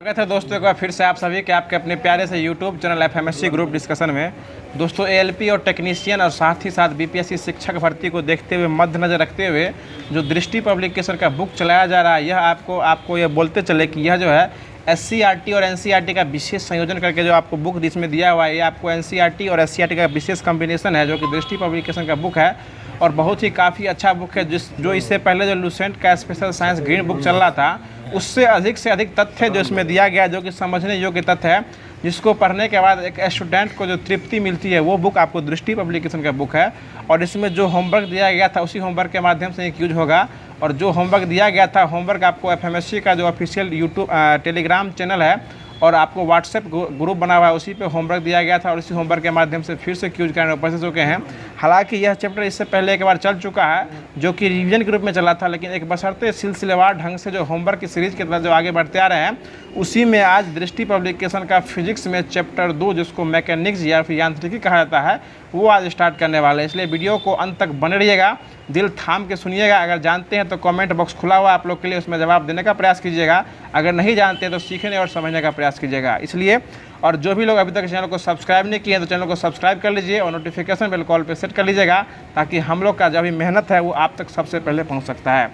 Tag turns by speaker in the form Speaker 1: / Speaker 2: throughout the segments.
Speaker 1: स्वागत है दोस्तों, एक बार फिर से आप सभी के आपके अपने प्यारे से यूट्यूब चैनल एफएमएससी ग्रुप डिस्कशन में। दोस्तों एएलपी और टेक्नीशियन और साथ ही साथ बीपीएससी शिक्षक भर्ती को देखते हुए मद्देनजर रखते हुए जो दृष्टि पब्लिकेशन का बुक चलाया जा रहा है, यह आपको यह बोलते चले कि यह जो है एससीईआरटी और एनसीईआरटी का विशेष संयोजन करके जो आपको बुक इसमें दिया हुआ है, ये आपको एनसीईआरटी और एससीईआरटी का विशेष कॉम्बिनेशन है जो कि दृष्टि पब्लिकेशन का बुक है और बहुत ही काफ़ी अच्छा बुक है। जो इससे पहले जो लुसेंट का स्पेशल साइंस ग्रीन बुक चल रहा था उससे अधिक से अधिक तथ्य जो इसमें दिया गया, जो कि समझने योग्य तथ्य है, जिसको पढ़ने के बाद एक स्टूडेंट को जो तृप्ति मिलती है, वो बुक आपको दृष्टि पब्लिकेशन का बुक है। और इसमें जो होमवर्क दिया गया था उसी होमवर्क के माध्यम से एक यूज होगा। और जो होमवर्क दिया गया था, होमवर्क आपको एफएमएससी का जो ऑफिशियल यूट्यूब टेलीग्राम चैनल है और आपको व्हाट्सएप ग्रुप बना हुआ है, उसी पे होमवर्क दिया गया था और इसी होमवर्क के माध्यम से फिर से क्यूज करने उपस्थित हो चुके हैं। हालांकि यह चैप्टर इससे पहले एक बार चल चुका है जो कि रिवीजन के रूप में चला था, लेकिन एक बशर्ते सिलसिलेवार ढंग से जो होमवर्क की सीरीज के तहत जो आगे बढ़ते आ रहे हैं, उसी में आज दृष्टि पब्लिकेशन का फिजिक्स में चैप्टर 2 जिसको मैकेनिक्स या फिर यांत्रिकी कहा जाता है, वो आज स्टार्ट करने वाले हैं। इसलिए वीडियो को अंत तक बने रहिएगा, दिल थाम के सुनिएगा। अगर जानते हैं तो कमेंट बॉक्स खुला हुआ आप लोग के लिए, उसमें जवाब देने का प्रयास कीजिएगा। अगर नहीं जानते तो सीखने और समझने का प्रयास कीजिएगा। इसलिए और जो भी लोग अभी तक चैनल को सब्सक्राइब नहीं किए हैं तो चैनल को सब्सक्राइब कर लीजिए और नोटिफिकेशन बेल कॉल पे सेट कर लीजिएगा, ताकि हम लोग का जो भी मेहनत है वो आप तक सबसे पहले पहुँच सकता है।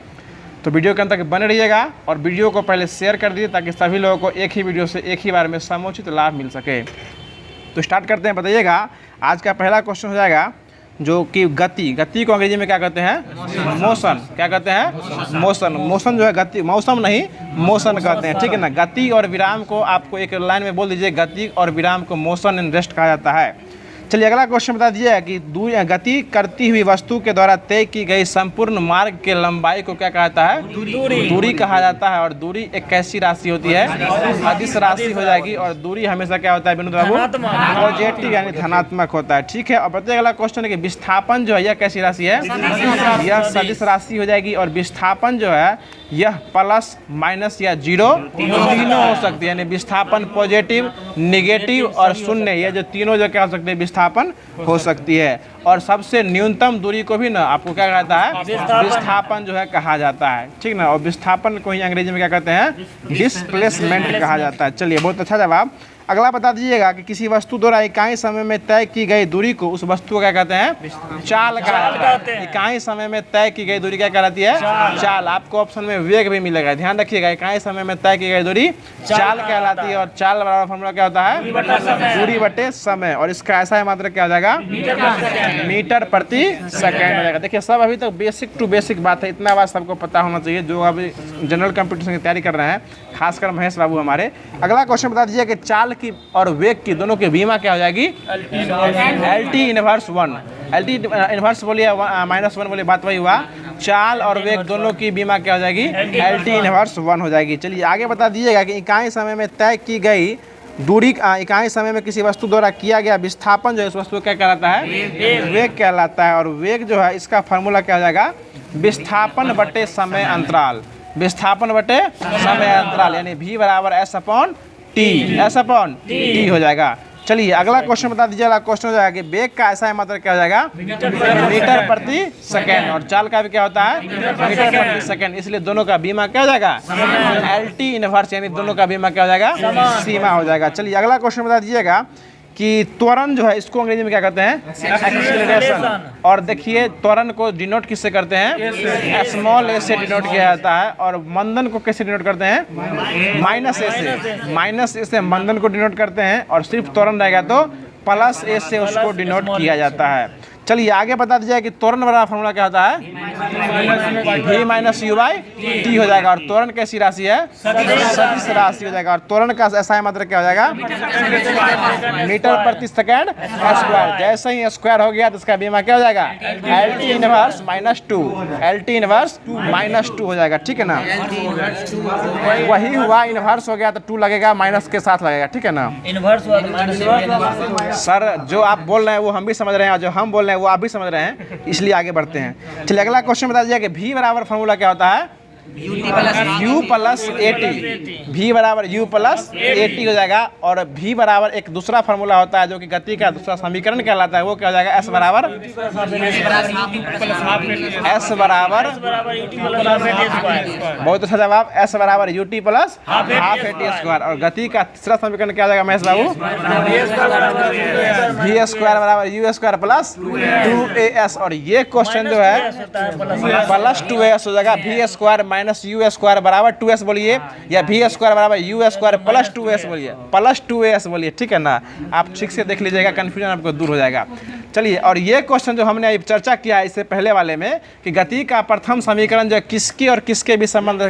Speaker 1: तो वीडियो के अंत तक बने रहिएगा और वीडियो को पहले शेयर कर दीजिए ताकि सभी लोगों को एक ही वीडियो से एक ही बार में समुचित लाभ मिल सके। तो स्टार्ट करते हैं। बताइएगा, आज का पहला क्वेश्चन हो जाएगा जो कि गति को अंग्रेजी में क्या कहते हैं? मोशन। क्या कहते हैं? मोशन। मोशन जो है गति, मौसम नहीं मोशन कहते हैं, ठीक है ना। गति और विराम को आपको एक लाइन में बोल दीजिए, गति और विराम को मोशन एंड रेस्ट कहा जाता है। चलिए अगला क्वेश्चन बता दीजिए कि गति करती हुई वस्तु के द्वारा तय की गई संपूर्ण मार्ग के लंबाई को क्या कहता है? दूरी कहा जाता है। और दूरी एक कैसी राशि होती है? अदिश राशि हो जाएगी। और दूरी हमेशा क्या होता है विनोद बाबू? पॉजिटिव यानी धनात्मक होता है, ठीक है। और बताइए अगला क्वेश्चन है कि विस्थापन जो है यह कैसी राशि है? यह सदिश राशि हो जाएगी। और विस्थापन जो है यह प्लस माइनस या जीरो तीनों हो सकती है, यानी विस्थापन पॉजिटिव, नेगेटिव और शून्य, ये जो तीनों जो क्या हो सकते हैं विस्थापन हो सकती है। और सबसे न्यूनतम दूरी को भी ना आपको क्या कहता है? विस्थापन जो है कहा जाता है, ठीक ना। और विस्थापन को ही अंग्रेजी में क्या कहते हैं? डिस्प्लेसमेंट कहा जाता है। चलिए बहुत अच्छा जवाब। अगला बता दीजिएगा कि किसी वस्तु द्वारा इकाई समय में तय की गई दूरी को, उस वस्तु को क्या कहते हैं? चाल कहा जाता है। इकाई समय में तय की गई दूरी क्या कहलाती है? चाल। आपको ऑप्शन में वेग भी मिलेगा, ध्यान रखिएगा। इकाई समय में तय की गई दूरी चाल कहलाती है। और चाल बराबर फॉर्मूला क्या होता है? दूरी बटे समय। और इसका ऐसा है मात्रा क्या हो जाएगा? मीटर प्रति सेकेंड हो जाएगा। देखिए सब अभी तक बेसिक टू बेसिक बात है, इतना बात सबको पता होना चाहिए जो अभी जनरल कंपटीशन की तैयारी कर रहे हैं, खासकर महेश बाबू हमारे। अगला क्वेश्चन बता दीजिए कि चाल की और वेग की दोनों की बीमा क्या हो जाएगी? LT inverse 1। LT इनवर्स बोलिए -1 बोलिए, बात वही हुआ। चाल और वेग दोनों की बीमा क्या हो जाएगी? LT इनवर्स 1 हो जाएगी। चलिए आगे बता दीजिएगा कि इकाई समय में तय की गई दूरी, इकाई समय में किसी वस्तु द्वारा किया गया विस्थापन जो है उस वस्तु क्या कहलाता है? वेग कहलाता है। और वेग जो है इसका फार्मूला क्या हो जाएगा? विस्थापन बटे समय अंतराल। विस्थापन बटे समय अंतराल यानी V बराबर S/T हो जाएगा। चलिए अगला क्वेश्चन बता दीजिए। अगला क्वेश्चन हो जाएगा कि वेग का ऐसा है मात्रा क्या हो जाएगा? मीटर प्रति सेकेंड। और चाल का भी क्या होता है? मीटर प्रति सेकेंड। इसलिए दोनों का बीमा क्या हो जाएगा? LT इनवर्स, यानी दोनों का बीमा क्या हो जाएगा? सीमा हो जाएगा। चलिए अगला क्वेश्चन बता दीजिएगा कि त्वरण जो है इसको अंग्रेजी में क्या कहते हैं? एक्सीलरेशन। और देखिए त्वरण को डिनोट किससे करते हैं? स्मॉल ए से डिनोट किया जाता है। और मंदन को कैसे डिनोट करते हैं? -A से। -A से मंदन को डिनोट करते हैं। और सिर्फ त्वरण रहेगा तो +A से उसको डिनोट किया जाता है। चलिए आगे बता दीजिए कि त्वरण वाला फॉर्मूला क्या होता है? V-U/T हो जाएगा। और त्वरण कैसी राशि है? सदिश राशि हो जाएगा। और त्वरण का ऐसा है मात्रा क्या हो जाएगा? मीटर प्रति सेकेंड स्क्वायर। जैसे ही स्क्वायर हो गया तो इसका बीमा क्या हो जाएगा? LT inverse -2। LT इनवर्स -2 हो जाएगा, ठीक है ना। वही हुआ, इनवर्स हो गया तो 2 लगेगा, माइनस के साथ लगेगा, ठीक है ना। सर जो आप बोल रहे हैं वो हम भी समझ रहे हैं और जो हम बोल रहे हैं वो आप भी समझ रहे हैं, इसलिए आगे बढ़ते हैं। चलिए अगला क्वेश्चन बता दीजिए कि V बराबर फॉर्मूला क्या होता है? u plus A T, v बराबर u प्लस ए टी हो जाएगा। और v बराबर एक दूसरा फार्मूला होता है जो कि गति का दूसरा समीकरण कहलाता है, वो क्या हो जाएगा, s बराबर बहुत अच्छा जवाब, s बराबर U T plus half A T square. और गति का तीसरा समीकरण क्या हो जाएगा महेश बाबू, v स्क्वायर बराबर u स्क्वायर प्लस 2as। और ये क्वेश्चन जो है प्लस 2as हो जाएगा, v square minus u square बराबर 2s बोलिए, या v स्क्वायर बराबर u स्क्वायर प्लस 2s बोलिए, प्लस 2as बोलिए, ठीक है ना। आप ठीक से देख लीजिएगा, कन्फ्यूजन आपको दूर हो जाएगा। चलिए, और ये क्वेश्चन जो हमने अभी चर्चा किया है इससे पहले वाले में कि गति का प्रथम समीकरण जो किसके और किसके भी संबंध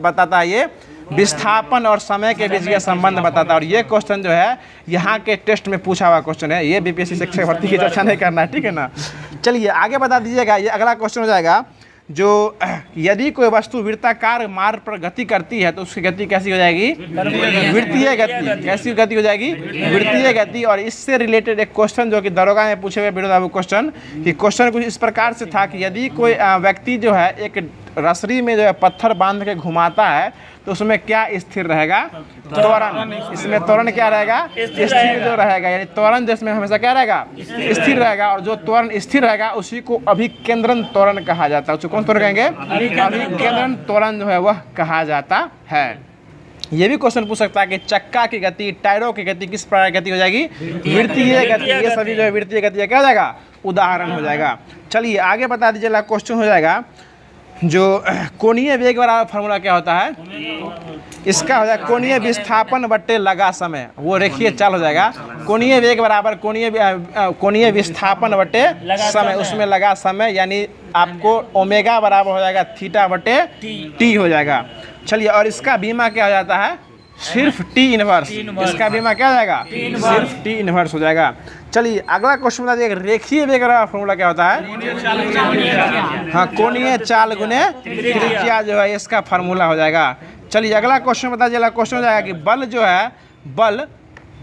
Speaker 1: बताता है, ये विस्थापन और समय के बीच ये संबंध बताता है। और ये क्वेश्चन जो है यहाँ के टेस्ट में पूछा हुआ क्वेश्चन है, ये बीपीएससी शिक्षक भर्ती की चर्चा नहीं करना है, ठीक है ना। चलिए आगे बता दीजिएगा, ये अगला क्वेश्चन हो जाएगा जो यदि कोई वस्तु वृत्ताकार मार्ग पर गति करती है तो उसकी गति कैसी हो जाएगी, वृत्तीय गति। कैसी गति हो जाएगी, वृत्तीय गति। और इससे रिलेटेड एक क्वेश्चन जो कि दरोगा में पूछे हुए विनोद बाबू क्वेश्चन, कि क्वेश्चन कुछ इस प्रकार से था कि यदि कोई व्यक्ति जो है एक रसरी में जो है पत्थर बांध के घुमाता है तो उसमें क्या स्थिर रहेगा, त्वरण। इसमें त्वरण क्या रहेगा, स्थिर जो रहेगा, यानी त्वरण जिसमें हमेशा क्या रहेगा, स्थिर रहेगा। और जो त्वरण स्थिर रहेगा उसी को अभिकेंद्रण त्वरण कहा जाता है। उसको कौन त्वरण कहेंगे, अभिकेंद्रण त्वरण जो है वह कहा जाता है। ये भी क्वेश्चन पूछ सकता है कि चक्का की गति, टायरों की गति किस प्रकार की गति हो जाएगी, वृत्तीय गति। ये सभी जो है वृत्तीय गति क्या हो जाएगा, उदाहरण हो जाएगा। चलिए आगे बता दीजिए, क्वेश्चन हो जाएगा जो कोणीय वेग बराबर फार्मूला क्या होता है, इसका हो जाएगा कोणीय विस्थापन बट्टे लगा समय, वो रेखीय चाल हो जाएगा। कोणीय वेग बराबर कोणीय विस्थापन बट्टे समय, उसमें लगा समय, यानी आपको ओमेगा बराबर हो जाएगा थीटा बट्टे टी हो जाएगा। चलिए, और इसका बीमा क्या हो जाता है, सिर्फ टी इनवर्स। इसका बीमा क्या हो जाएगा, सिर्फ टी इनवर्स हो जाएगा। चलिए अगला क्वेश्चन बता दीजिए, रेखीय वेग का फॉर्मूला क्या होता है, हाँ, कोणीय चाल गुने त्रिज्या जो है इसका फार्मूला हो जाएगा। चलिए अगला क्वेश्चन बता दीजिए, क्वेश्चन हो जाएगा कि बल जो है,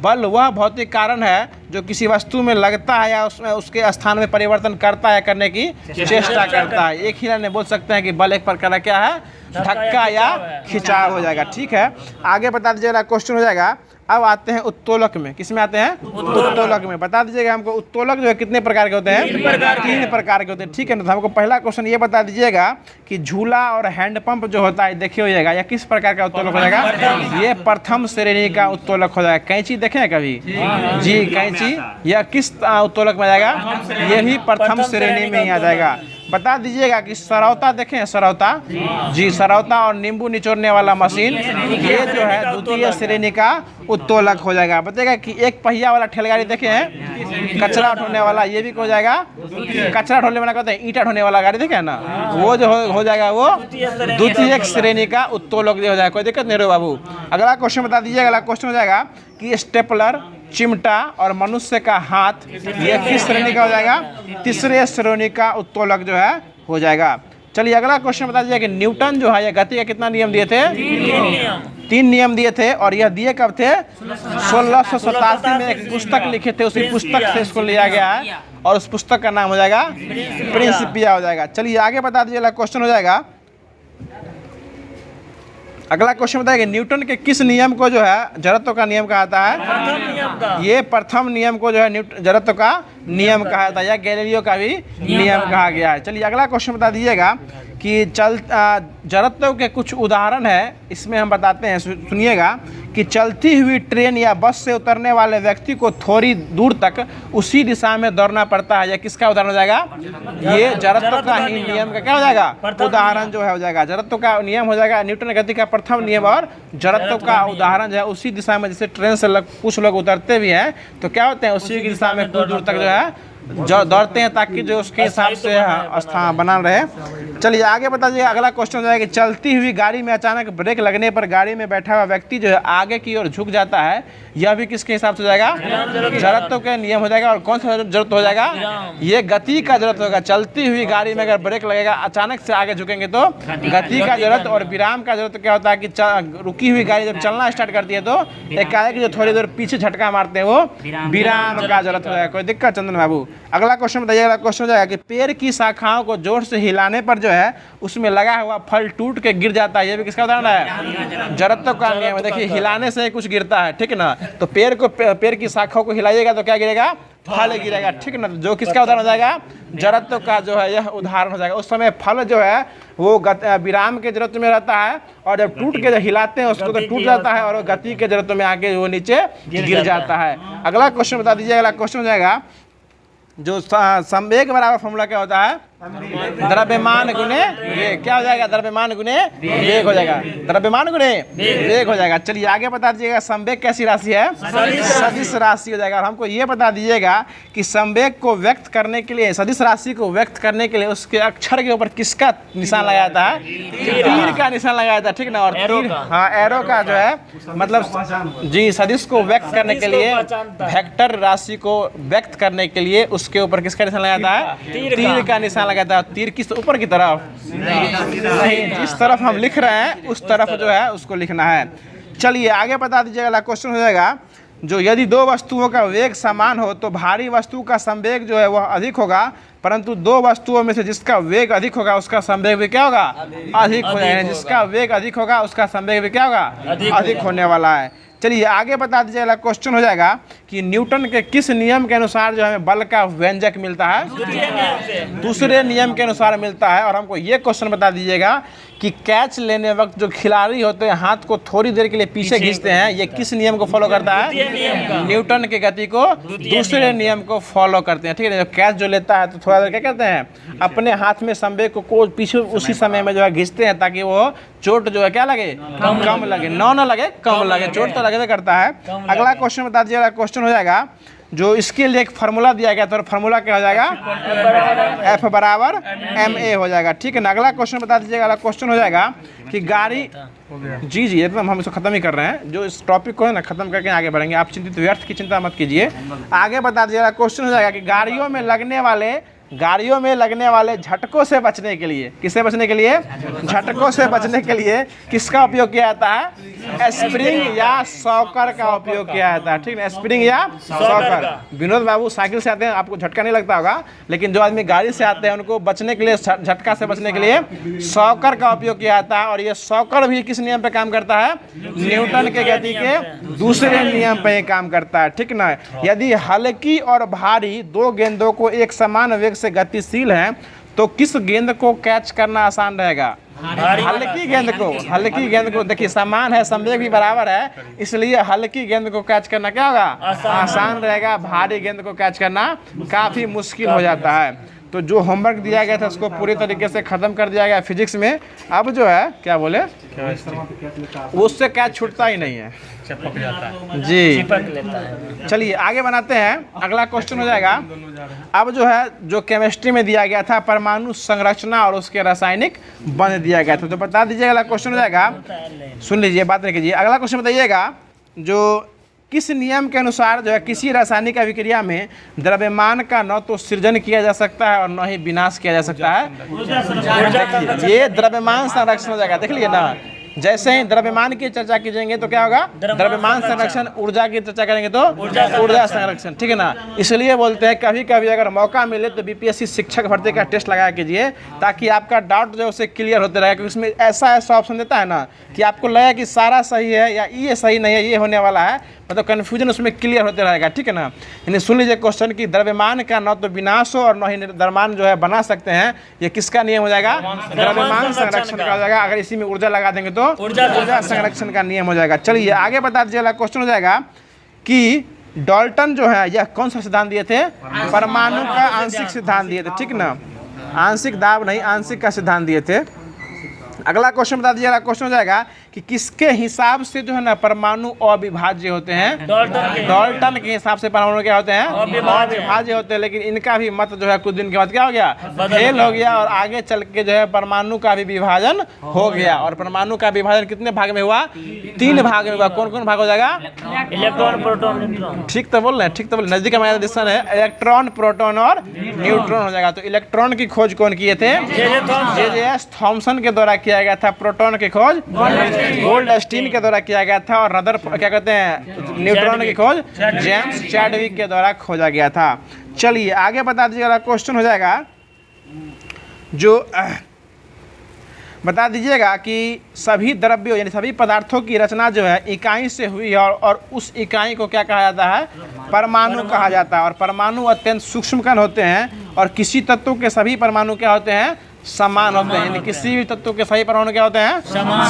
Speaker 1: बल वह भौतिक कारण है जो किसी वस्तु में लगता है या उसमें उसके स्थान में परिवर्तन करता है, करने की चेष्टा करता है। एक ही लाइन में बोल सकते हैं कि बल एक प्रकार का क्या है, धक्का या खिंचाव हो जाएगा, ठीक है। आगे बता दीजिएगा, क्वेश्चन हो जाएगा। अब आते हैं उत्तोलक में, किस में आते हैं, उत्तोलक में। बता दीजिएगा हमको उत्तोलक जो है कितने प्रकार के होते हैं, 3 प्रकार के होते हैं, ठीक है ना। तो हमको पहला क्वेश्चन ये बता दीजिएगा कि झूला और हैंडपंप जो होता है देखिए हो जाएगा, या किस प्रकार का उत्तोलक हो जाएगा, ये प्रथम श्रेणी का उत्तोलक हो जाएगा। कैंची देखे हैं कभी जी, कैंची, यह किस उत्तोलक में जाएगा, ये भी प्रथम श्रेणी में ही आ जाएगा। बता दीजिएगा कि सरौता देखें, सरौता जी, सरौता और नींबू निचोड़ने वाला मशीन, ये जो है द्वितीय श्रेणी का उत्तोलक हो जाएगा। बताएगा कि एक पहिया वाला ठेलगाड़ी देखे हैं, कचरा उठाने वाला, ये भी हो जाएगा, कचरा ढोने वाला कहते हैं, ईंटा ढोने वाला गाड़ी देखे ना, वो जो हो जाएगा वो द्वितीय श्रेणी का उत्तोलक हो जाएगा। कोई दिक्कत नहीं रो बाबू। अगला क्वेश्चन बता दीजिएगा, अगला क्वेश्चन हो जाएगा कि स्टेपलर, चिमटा और मनुष्य का हाथ, ये किस श्रेणी का हो जाएगा, तीसरे श्रेणी का उत्तोलक जो है हो जाएगा। चलिए अगला क्वेश्चन बता दीजिए कि न्यूटन जो है ये गति का कितना नियम दिए थे, 3 नियम दिए थे। और यह दिए कब थे, 1687 में एक पुस्तक लिखे थे, उसी पुस्तक से इसको लिया गया है और उस पुस्तक का नाम हो जाएगा प्रिंसिपिया हो जाएगा। चलिए आगे बता दीजिए, क्वेश्चन हो जाएगा, अगला क्वेश्चन बताया कि न्यूटन के किस नियम को जो है जड़त्व का नियम कहा जाता है, ये प्रथम नियम को जो है जड़त्व का नियम कहा जाता है, या गैलीलियो का भी नियम कहा गया है। चलिए अगला क्वेश्चन बता दीजिएगा कि जड़त्व के कुछ उदाहरण है, इसमें हम बताते हैं, सुनिएगा कि चलती हुई ट्रेन या बस से उतरने वाले व्यक्ति को थोड़ी दूर तक उसी दिशा में दौड़ना पड़ता है, या किसका उदाहरण हो जाएगा, ये जड़त्व का ही नियम का क्या हो जाएगा, उदाहरण जो है हो जाएगा। जड़त्व का नियम हो जाएगा न्यूटन गति का प्रथम नियम, और जड़त्व का उदाहरण जो है उसी दिशा में, जैसे ट्रेन से कुछ लोग उतरते भी हैं तो क्या होते हैं, उसी की दिशा में कुछ दूर तक जो है दौड़ते हैं ताकि जो उसके हिसाब से स्थान बना रहे। चलिए आगे बता दीजिए, अगला क्वेश्चन हो जाएगा कि चलती हुई गाड़ी में अचानक ब्रेक लगने पर गाड़ी में बैठा हुआ व्यक्ति जो है आगे की ओर झुक जाता है, यह भी किसके हिसाब से हो जाएगा, जड़त्व का नियम हो जाएगा। और कौन सा जड़त्व हो जाएगा, ये गति का जड़त्व होगा। चलती हुई गाड़ी में अगर ब्रेक लगेगा, अचानक से आगे झुकेंगे तो गति का जड़त्व। और विराम का जड़त्व क्या होता है कि रुकी हुई गाड़ी जब चलना स्टार्ट करती है तो एकाएक जो थोड़ी देर पीछे झटका मारते हैं वो विराम का जड़त्व हो जाएगा। कोई दिक्कत चंदन बाबू। अगला क्वेश्चन बताइए। अगला क्वेश्चन हो जाएगा कि पेड़ की शाखाओं को जोर से हिलाने पर जो है उसमें लगा हुआ फल टूट के गिर जाता है, ये भी किसका उदाहरण है? जड़त्व का नियम है। देखिए हिलाने से कुछ गिरता है, ठीक है ना। तो पेड़ की शाखाओं को हिलाइएगा तो क्या गिरेगा? फल गिरेगा, ठीक है ना। जो किसका उदाहरण हो जाएगा? जड़त्व का जो है यह उदाहरण हो जाएगा। उस समय फल जो है वो विराम के जड़त्व में रहता है, और जब टूट के जब हिलाते हैं उसको तो टूट जाता है और वो गति के जड़त्व में आके वो नीचे गिर जाता है। अगला क्वेश्चन बता दीजिए। अगला क्वेश्चन हो जाएगा जो संवेग बराबर फॉर्मूला क्या होता है? द्रव्यमान गुने वेग। क्या हो जाएगा? द्रव्यमान गुने वेग हो जाएगा। द्रव्यमान गुने वेग हो जाएगा। चलिए आगे बता दीजिएगा संवेग कैसी राशि है? सदिश राशि हो जाएगा। और हमको ये बता दीजिएगा कि संवेग को व्यक्त करने के लिए, सदिश राशि को व्यक्त करने के लिए उसके अक्षर के ऊपर किसका निशान लगाया जाता है? तीर का निशान लगाया जाता है, ठीक ना। और तीर, हाँ, एरो का जो है मतलब जी सदिश को व्यक्त करने के लिए, वेक्टर राशि को व्यक्त करने के लिए उसके ऊपर किसका निशान लगाया जाता है? तीर का निशान लगाता है। तीर किस ऊपर की तरफ? नहीं, जिस तरफ हम लिख रहे हैं उस तरफ जो है उसको लिखना है। चलिए आगे बता दीजिएगा। अगला क्वेश्चन हो जाएगा जो यदि दो वस्तुओं का वेग समान हो तो भारी वस्तु का संवेग जो है वह अधिक होगा, परंतु दो वस्तुओं में से जिसका वेग अधिक होगा उसका संवेग भी क्या होगा? अधिक हो जाएगा। जिसका वेग अधिक होगा उसका संवेग भी क्या होगा? अधिक होने वाला है। चलिए आगे बता दीजिए। अगला क्वेश्चन हो जाएगा कि न्यूटन के किस नियम के अनुसार जो हमें बल का व्यंजक मिलता है? दूसरे नियम के अनुसार मिलता है। और हमको ये क्वेश्चन बता दीजिएगा कि कैच लेने वक्त जो खिलाड़ी होते हैं हाथ को थोड़ी देर के लिए पीछे खींचते हैं, ये किस नियम को फॉलो करता है? न्यूटन के गति को दूसरे नियम को फॉलो करते हैं, ठीक है। कैच जो लेता है तो थोड़ा देर क्या कहते हैं? अपने हाथ में संवेग को पीछे उसी समय में जो है खींचते हैं ताकि वो चोट जो है क्या लगे? कम लगे। न लगे, कम लगे। चोट तो लगे करता है। अगला क्वेश्चन बता दीजिएगा। क्वेश्चन हो जाएगा जो इसके लिए एक फार्मूला दिया गया, तो फार्मूला क्या हो जाएगा? F बराबर ma हो जाएगा, ठीक है ना। अगला क्वेश्चन बता दीजिएगा। अगला क्वेश्चन हो जाएगा कि गाड़ी, जी एकदम हम इसको खत्म ही कर रहे हैं। जो इस टॉपिक को है ना खत्म करके आगे बढ़ेंगे। आप चिंतित व्यर्थ की चिंता मत कीजिए। आगे बता दीजिएगा। क्वेश्चन हो जाएगा कि गाड़ियों में लगने वाले झटकों से बचने के लिए, किससे बचने के लिए? झटकों से बचने के लिए किसका उपयोग किया जाता है? स्प्रिंग या सॉकर का उपयोग किया जाता है, ठीक है। स्प्रिंग या सॉकर। विनोद बाबू साइकिल से आते हैं, आपको झटका नहीं लगता होगा, लेकिन जो आदमी गाड़ी से आते हैं उनको बचने के लिए, झटका से बचने के लिए सॉकर का उपयोग किया जाता है। और ये सॉकर भी किस नियम पे काम करता है? न्यूटन के गति के दूसरे नियम पे काम करता है, ठीक ना। यदि हल्की और भारी दो गेंदों को एक समान वेग से गतिशील हैं तो किस गेंद को कैच करना आसान रहेगा? हल्की गेंद को। देखिए समान है, संवेग भी बराबर है, इसलिए हल्की गेंद को कैच करना क्या होगा? आसान रहेगा। भारी गेंद को कैच करना काफी मुश्किल हो जाता है। तो जो होमवर्क दिया गया था उसको पूरी तरीके से खत्म कर दिया गया फिजिक्स में। अब जो है क्या बोले, उससे कैच छूटता ही नहीं है, चिपक जाता है जी, चिपक लेता है। चलिए आगे बनाते हैं। अगला क्वेश्चन हो जाएगा अब जो है जो केमिस्ट्री में दिया गया था परमाणु संरचना और उसके रासायनिक बंध दिया गया था। तो बता दीजिए। अगला क्वेश्चन हो जाएगा, सुन लीजिए, बात नहीं कीजिए। अगला क्वेश्चन बताइएगा जो किस नियम के अनुसार जो है किसी रासायनिक अभिक्रिया में द्रव्यमान का न तो सृजन किया जा सकता है और न ही विनाश किया जा सकता है? ये द्रव्यमान संरक्षण हो जाएगा। देख लीजिए ना, जैसे ही द्रव्यमान की चर्चा की जाएंगे तो क्या होगा? द्रव्यमान संरक्षण। ऊर्जा की चर्चा करेंगे तो ऊर्जा संरक्षण, ठीक है ना। इसलिए बोलते हैं कभी कभी अगर मौका मिले तो बीपीएससी शिक्षक भर्ती का टेस्ट लगाया कीजिए ताकि आपका डाउट जो है उससे क्लियर होते रहेगा। क्योंकि उसमें ऐसा ऑप्शन देता है ना कि आपको लगे कि सारा सही है या ये सही नहीं है, ये होने वाला है, मतलब कन्फ्यूजन उसमें क्लियर होते रहेगा, ठीक है ना। यानी सुन लीजिए क्वेश्चन की द्रव्यमान का न तो विनाश हो और न ही द्रव्यमान जो है बना सकते हैं, ये किसका नियम हो जाएगा? द्रव्यमान संरक्षण का हो जाएगा। अगर इसी में ऊर्जा लगा देंगे तो ऊर्जा संरक्षण का नियम हो जाएगा। चलिए आगे बता दीजिए। क्वेश्चन हो जाएगा कि डाल्टन जो है यह कौन सा सिद्धांत दिए थे? परमाणु का आंशिक सिद्धांत दिए थे, ठीक ना। आंशिक दाब नहीं, आंशिक का सिद्धांत दिए थे। अगला क्वेश्चन बता दीजिए। अगला क्वेश्चन हो जाएगा कि किसके हिसाब से जो है ना परमाणु अविभाज्य होते हैं? डाल्टन के हिसाब से परमाणु क्या होते हैं? अविभाज्य होते हैं। लेकिन इनका भी मत जो है कुछ दिन के बाद क्या हो गया? फेल हो गया और आगे चल के जो है परमाणु का भी विभाजन हो गया। और परमाणु का विभाजन कितने भाग में हुआ? 3 भाग में हुआ। कौन कौन भाग हो जाएगा? Electron, proton, neutron. ठीक तो बोल रहे हैं, ठीक तो बोल। नजदीक हमारा डिस्कशन है, इलेक्ट्रॉन, प्रोटॉन और न्यूट्रॉन हो जाएगा। तो इलेक्ट्रॉन की खोज कौन किए थे? जे.जे.एस. थॉमसन के द्वारा किया गया था। प्रोटॉन की खोज गोल्डस्टीन के द्वारा किया गया था। और रदर क्या कहते हैं न्यूट्रॉन की खोज जेम्स चैडविक के द्वारा खोजा गया था। चलिए आगे बता दीजिएगा, क्वेश्चन हो जाएगा जो बता दीजिएगा कि सभी द्रव्यों यानी सभी पदार्थों की रचना जो है इकाई से हुई है और उस इकाई को क्या कहा जाता है? परमाणु कहा जाता है। और परमाणु अत्यंत सूक्ष्म कण होते हैं और किसी तत्व के सभी परमाणु क्या होते हैं? समान होते हैं। यानी किसी भी तत्व के सभी परमाणु क्या होते हैं?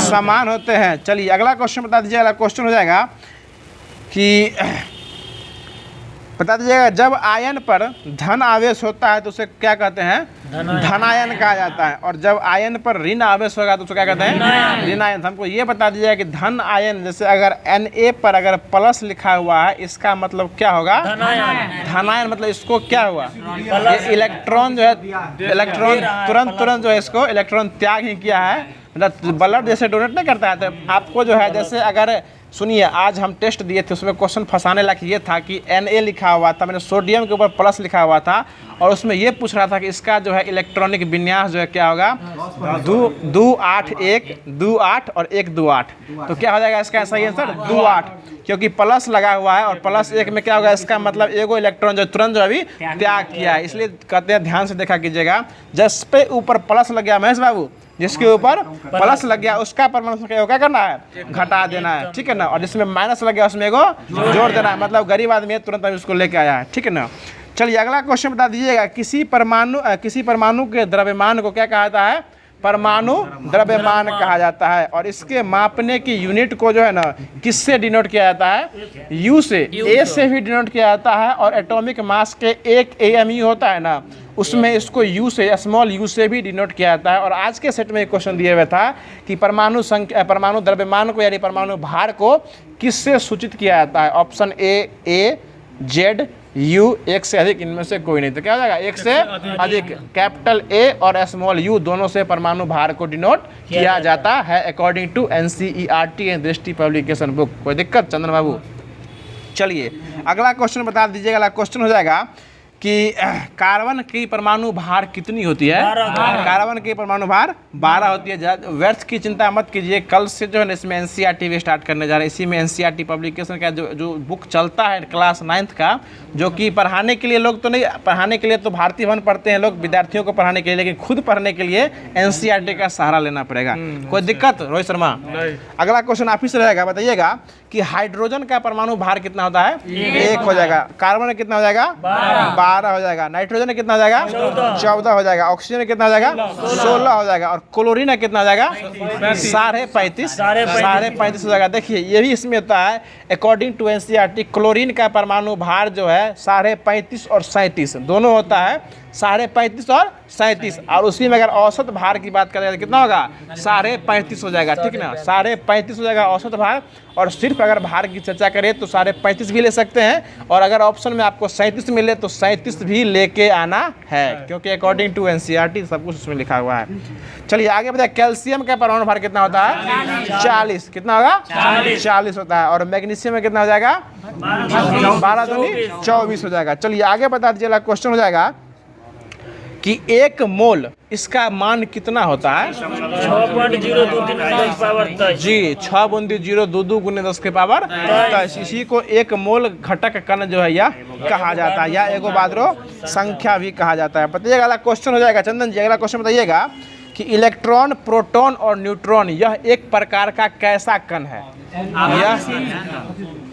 Speaker 1: समान होते हैं। चलिए अगला क्वेश्चन बता दीजिए। अगला क्वेश्चन हो जाएगा कि बता दीजिएगा जब आयन पर धन आवेश होता है तो उसे क्या कहते हैं? धनायन कहा जाता है। और जब आयन पर ऋण आवेश होगा तो उसे क्या कहते हैं? ऋणायन। हमको ये बता दीजिएगा कि धन आयन, जैसे अगर Na पर अगर प्लस लिखा हुआ है इसका मतलब क्या होगा? धनायन। मतलब इसको क्या हुआ? ये इलेक्ट्रॉन जो है, इलेक्ट्रॉन तुरंत जो है इसको इलेक्ट्रॉन त्याग ही किया है। मतलब ब्लड जैसे डोनेट नहीं करता है तो आपको जो है, जैसे अगर सुनिए आज हम टेस्ट दिए थे उसमें क्वेश्चन फंसाने लायक ये था कि Na लिखा हुआ था, मैंने सोडियम के ऊपर प्लस लिखा हुआ था और उसमें ये पूछ रहा था कि इसका जो है इलेक्ट्रॉनिक विन्यास जो है क्या होगा? 2-8 और 1-2-8। तो क्या हो जाएगा इसका सही आंसर? 2-8, क्योंकि प्लस लगा हुआ है और +1 में क्या होगा? इसका मतलब एगो इलेक्ट्रॉन जो तुरंत जो अभी त्याग किया है, इसलिए कहते हैं ध्यान से देखा कीजिएगा। जिस पे ऊपर प्लस लग गया महेश बाबू, जिसके ऊपर प्लस लग गया उसका परमाणु संख्या क्या करना है? घटा देना है, ठीक है ना। और जिसमें माइनस लग गया उसमें एगो जोड़ देना है। मतलब गरीब आदमी है तुरंत अभी उसको लेके आया है, ठीक है ना। चलिए अगला क्वेश्चन बता दीजिएगा किसी परमाणु के द्रव्यमान को क्या कहा जाता है? परमाणु द्रव्यमान कहा जाता है। और इसके मापने की यूनिट को जो है ना किससे डिनोट किया जाता है? यू से। ए से भी डिनोट किया जाता है और एटॉमिक मास के 1 AMU होता है ना, उसमें इसको यू से, स्मॉल यू से भी डिनोट किया जाता है। और आज के सेट में एक क्वेश्चन दिया हुआ था कि परमाणु द्रव्यमान को यानी परमाणु भार को किससे सूचित किया जाता है? ऑप्शन A Z, U, 1 से अधिक, इनमें से कोई नहीं। तो क्या हो जाएगा? 1 से अधिक। कैपिटल A और स्मॉल u दोनों से परमाणु भार को डिनोट किया जाता है अकॉर्डिंग टू NCERT एंड दृष्टि पब्लिकेशन बुक। कोई दिक्कत चंदन बाबू? चलिए अगला क्वेश्चन बता दीजिएगा। अगला क्वेश्चन हो जाएगा कि कार्बन की परमाणु भार कितनी होती है? कार्बन की परमाणु भार 12 होती है। व्यर्थ की चिंता मत कीजिए, कल से जो है ना इसमें NCERT भी स्टार्ट करने जा रहे हैं। इसी में NCERT पब्लिकेशन का जो बुक चलता है क्लास 9th का, जो कि पढ़ाने के लिए लोग तो नहीं, पढ़ाने के लिए तो भारतीय भवन पढ़ते हैं लोग विद्यार्थियों को पढ़ाने के लिए, लेकिन खुद पढ़ने के लिए NCERT का सहारा लेना पड़ेगा। कोई दिक्कत रोहित शर्मा? अगला क्वेश्चन आप ही से रहेगा, बताइएगा कि हाइड्रोजन का परमाणु भार कितना होता है? 1 हो जाएगा। कार्बन में कितना हो जाएगा? 12 हो जाएगा। नाइट्रोजन में कितना हो जाएगा? 14 हो जाएगा। ऑक्सीजन में कितना हो जाएगा? 16 हो जाएगा। और क्लोरीन में कितना हो जाएगा? 35.5 हो जाएगा। देखिए ये भी इसमें होता है अकॉर्डिंग टू NCERT। क्लोरीन का परमाणु भार जो है 35.5 और 37 दोनों होता है, 35.5 और 37। और उसी में अगर औसत भार की बात करें तो कितना होगा? 35.5 हो जाएगा, ठीक ना। 35.5 हो जाएगा औसत भार। और सिर्फ अगर भार की चर्चा करें तो 35.5 भी ले सकते हैं, और अगर ऑप्शन में आपको 37 मिले तो 37 भी लेके आना है, क्योंकि अकॉर्डिंग टू NCERT सब कुछ उसमें लिखा हुआ है। चलिए आगे बताइए कैल्शियम का परमाणु भार कितना होता है? 40। कितना होगा? 40 होता है। और मैग्नीशियम में कितना हो जाएगा? 12 दूनी 24 हो जाएगा। चलिए आगे बता दीजिए। क्वेश्चन हो जाएगा कि 1 मोल इसका मान कितना होता है?
Speaker 2: 6.023
Speaker 1: जी, 6.022 × 10⁻23। इसी को 1 मोल घटक कण जो है यह कहा जाता है, या एवोगाद्रो संख्या भी कहा जाता है। बताइएगा अगला क्वेश्चन हो जाएगा चंदन जी। अगला क्वेश्चन बताइएगा कि इलेक्ट्रॉन, प्रोटॉन और न्यूट्रॉन यह एक प्रकार का कैसा कण है? यह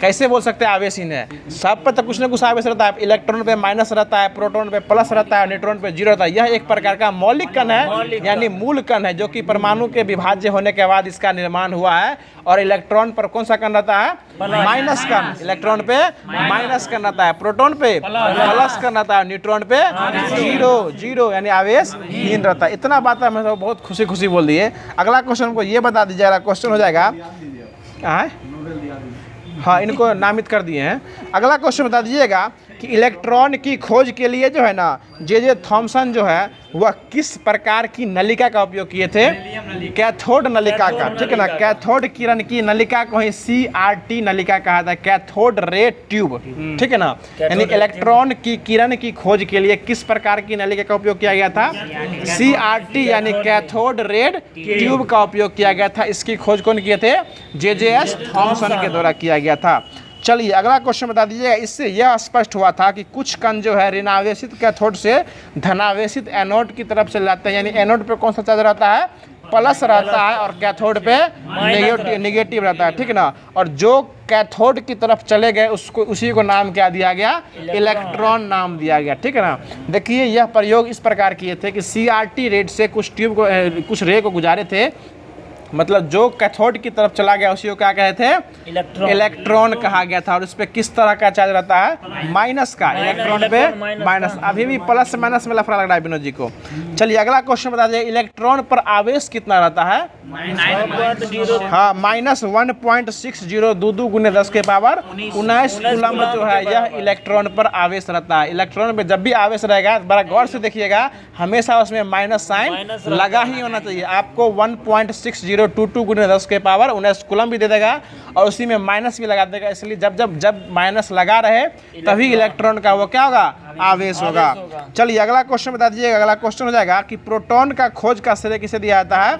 Speaker 1: कैसे बोल सकते हैं? आवेशीन है। सब पे तो कुछ ना कुछ आवेश रहता है। इलेक्ट्रॉन पे माइनस रहता है, प्रोटॉन पे प्लस रहता है, न्यूट्रॉन पे 0 रहता है। यह एक प्रकार का मौलिक कण है, यानी मूल कण है, जो कि परमाणु के विभाज्य होने के बाद इसका निर्माण हुआ है। और इलेक्ट्रॉन पर कौन सा कण रहता है? माइनस कण। इलेक्ट्रॉन पे माइनस कण रहता है, प्रोटॉन पे प्लस कण रहता है, न्यूट्रॉन पे 0 यानी आवेशहीन रहता है। इतना बात है, मैं तो बहुत खुशी बोल दिए। अगला क्वेश्चन हमको ये बता दीजिएगा। क्वेश्चन हो जाएगा, हाँ इनको नामित कर दिए हैं। अगला क्वेश्चन बता दीजिएगा कि इलेक्ट्रॉन की खोज के लिए जो है ना J.J. थॉमसन जो है वह किस प्रकार की नलिका का उपयोग किए थे? कैथोड नलिका का, ठीक है ना। कैथोड किरण की नलिका को ही CRT नलिका कहा था, कैथोड रे ट्यूब, ठीक है ना। यानी इलेक्ट्रॉन की किरण की खोज के लिए किस प्रकार की नलिका का उपयोग किया गया था? CRT यानी कैथोड रे ट्यूब का उपयोग किया गया था। इसकी खोज कौन किए थे? J.J. थॉमसन के द्वारा किया गया था। चलिए अगला क्वेश्चन बता दीजिएगा। इससे यह स्पष्ट हुआ था कि कुछ कण जो है ऋणावेशित कैथोड से धनावेशित एनोड की तरफ चले जाते हैं, यानी एनोड पे कौन सा चार्ज रहता है, प्लस रहता है, और कैथोड पे नेगेटिव रहता है, ठीक है ना। और जो कैथोड की तरफ चले गए उसको, उसी को नाम क्या दिया गया, इलेक्ट्रॉन नाम दिया गया, ठीक है ना। देखिए यह प्रयोग इस प्रकार किए थे कि CRT रेट से कुछ ट्यूब को, कुछ रे को गुजारे थे, मतलब जो कैथोड की तरफ चला गया उसी को क्या कहे थे, इलेक्ट्रॉन कहा गया था। और इस पे किस तरह का चार्ज रहता है, माइनस का, इलेक्ट्रॉन पे माइनस। अभी भी प्लस माइनस में लफड़ा लग रहा है विनोद जी को। चलिए अगला क्वेश्चन बता दीजिए, इलेक्ट्रॉन पर आवेश कितना रहता है, हाँ -1.60 दूदू गुने 10 के पावर 19 कूलम जो है यह इलेक्ट्रॉन पर आवेश रहता है। इलेक्ट्रॉन पे जब भी आवेश रहेगा बड़ा गौर से देखिएगा, हमेशा उसमें माइनस साइन लगा ही होना चाहिए। आपको 1.6022 गुने 10 के पावर 19 कूलम भी दे देगा और उसी में माइनस भी लगा देगा, इसलिए जब माइनस लगा रहे तभी इलेक्ट्रॉन का वो क्या होगा, आवेश होगा। चलिए अगला क्वेश्चन बता दीजिएगा। अगला क्वेश्चन हो जाएगा कि प्रोटॉन का खोज का श्रेय किसे दिया जाता है।